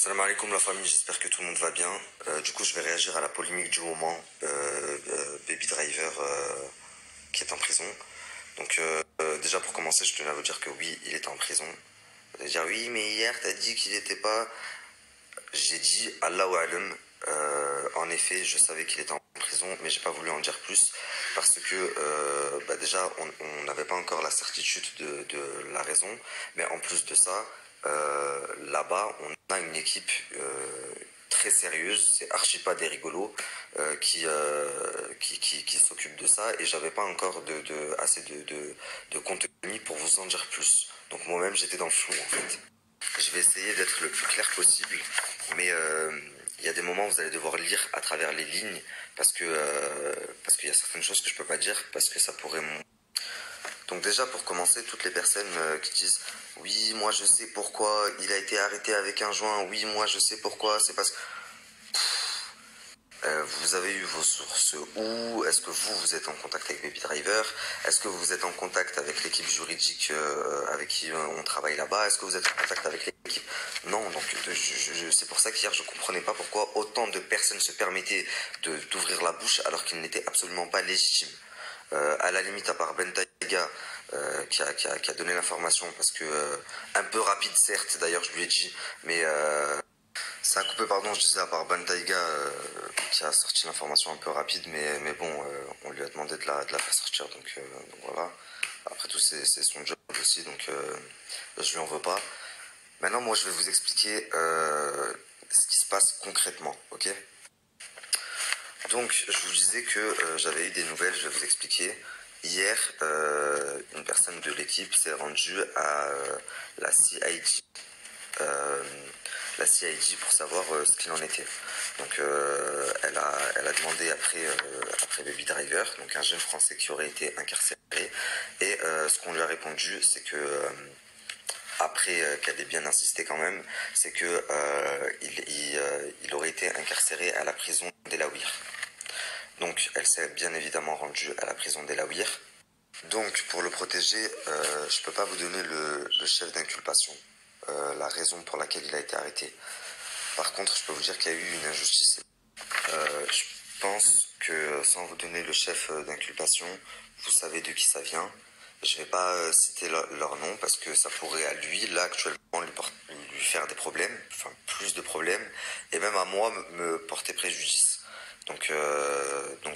Salam alaikum la famille, j'espère que tout le monde va bien. Du coup, je vais réagir à la polémique du moment, Baby Driver qui est en prison. Donc déjà pour commencer, je tenais à vous dire que oui, il est en prison. Vous allez dire oui, mais hier t'as dit qu'il n'était pas. J'ai dit Allahu Alam. En effet, je savais qu'il était en prison, mais j'ai pas voulu en dire plus parce que déjà on n'avait pas encore la certitude de la raison. Mais en plus de ça, là-bas, on a une équipe très sérieuse, c'est archi pas des rigolos qui s'occupe de ça et j'avais pas encore assez de contenu pour vous en dire plus. Donc moi-même j'étais dans le flou en fait. Je vais essayer d'être le plus clair possible, mais il y a des moments où vous allez devoir lire à travers les lignes parce qu'il y a certaines choses que je peux pas dire parce que ça pourrait. Donc déjà pour commencer, toutes les personnes qui disent oui moi je sais pourquoi il a été arrêté avec un joint, oui moi je sais pourquoi, c'est parce que vous avez eu vos sources où? Est-ce que vous êtes en contact avec Baby Driver? Est-ce que vous êtes en contact avec l'équipe juridique avec qui on travaille là-bas? Est-ce que vous êtes en contact avec l'équipe? Non, donc c'est pour ça qu'hier je comprenais pas pourquoi autant de personnes se permettaient d'ouvrir la bouche alors qu'ils n'étaient absolument pas légitimes. À la limite, à part Ben Taïga qui a donné l'information parce que un peu rapide certes, d'ailleurs je lui ai dit, mais ça a coupé, pardon, je disais, à part Ben Taïga qui a sorti l'information un peu rapide, mais bon, on lui a demandé de la faire sortir, donc voilà. Après tout, c'est son job aussi, donc je lui en veux pas. Maintenant, moi, je vais vous expliquer ce qui se passe concrètement, ok? Donc, je vous disais que j'avais eu des nouvelles, je vais vous expliquer. Hier, une personne de l'équipe s'est rendue à la CID. La CID pour savoir ce qu'il en était. Donc elle a demandé après Baby Driver, donc un jeune français qui aurait été incarcéré. Et ce qu'on lui a répondu, c'est que après qu'elle ait bien insisté quand même, c'est que il aurait été incarcéré à la prison d'Elaouir. Donc elle s'est bien évidemment rendue à la prison d'Elaouir. Donc pour le protéger, je peux pas vous donner le chef d'inculpation. La raison pour laquelle il a été arrêté. Par contre, je peux vous dire qu'il y a eu une injustice. Je pense que sans vous donner le chef d'inculpation, vous savez de qui ça vient. Je vais pas citer leur nom parce que ça pourrait à lui, là actuellement, lui faire des problèmes, enfin plus de problèmes, et même à moi me porter préjudice. Donc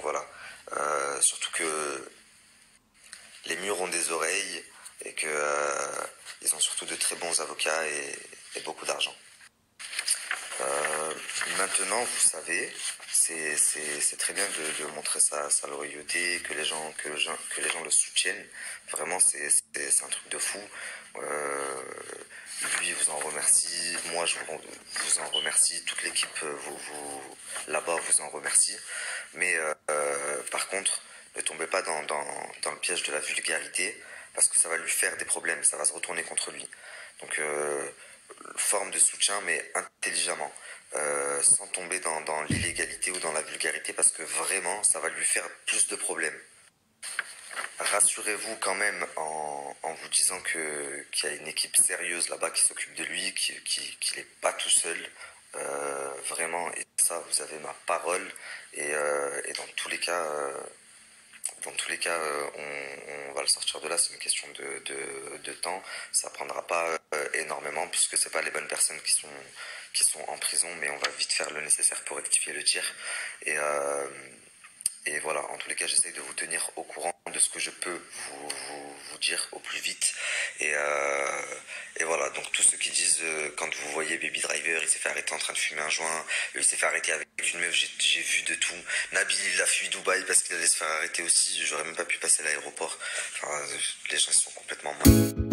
voilà. Surtout que les murs ont des oreilles et que ils ont surtout de très bons avocats et beaucoup d'argent. Maintenant, vous savez, c'est très bien de montrer sa loyauté, que les gens le soutiennent. Vraiment, c'est un truc de fou. Lui vous en remercie, moi je vous en remercie, toute l'équipe là-bas vous en remercie. Mais par contre, ne tombez pas dans le piège de la vulgarité parce que ça va lui faire des problèmes, ça va se retourner contre lui. Donc forme de soutien mais intelligemment, sans tomber dans l'illégalité ou dans la vulgarité parce que vraiment ça va lui faire plus de problèmes. Rassurez-vous quand même en vous disant qu'il y a une équipe sérieuse là-bas qui s'occupe de lui, qu'il n'est pas tout seul. Vraiment, et ça vous avez ma parole et dans tous les cas on va le sortir de là, c'est une question de temps. Ça prendra pas énormément puisque c'est pas les bonnes personnes qui sont en prison, mais on va vite faire le nécessaire pour rectifier le tir. Et voilà, en tous les cas, j'essaye de vous tenir au courant de ce que je peux vous dire au plus vite. Et voilà, donc tous ceux qui disent, quand vous voyez Baby Driver, il s'est fait arrêter en train de fumer un joint, il s'est fait arrêter avec une meuf, j'ai vu de tout. Nabil, il a fui Dubaï parce qu'il allait se faire arrêter aussi, j'aurais même pas pu passer l'aéroport. Enfin, les gens sont complètement morts.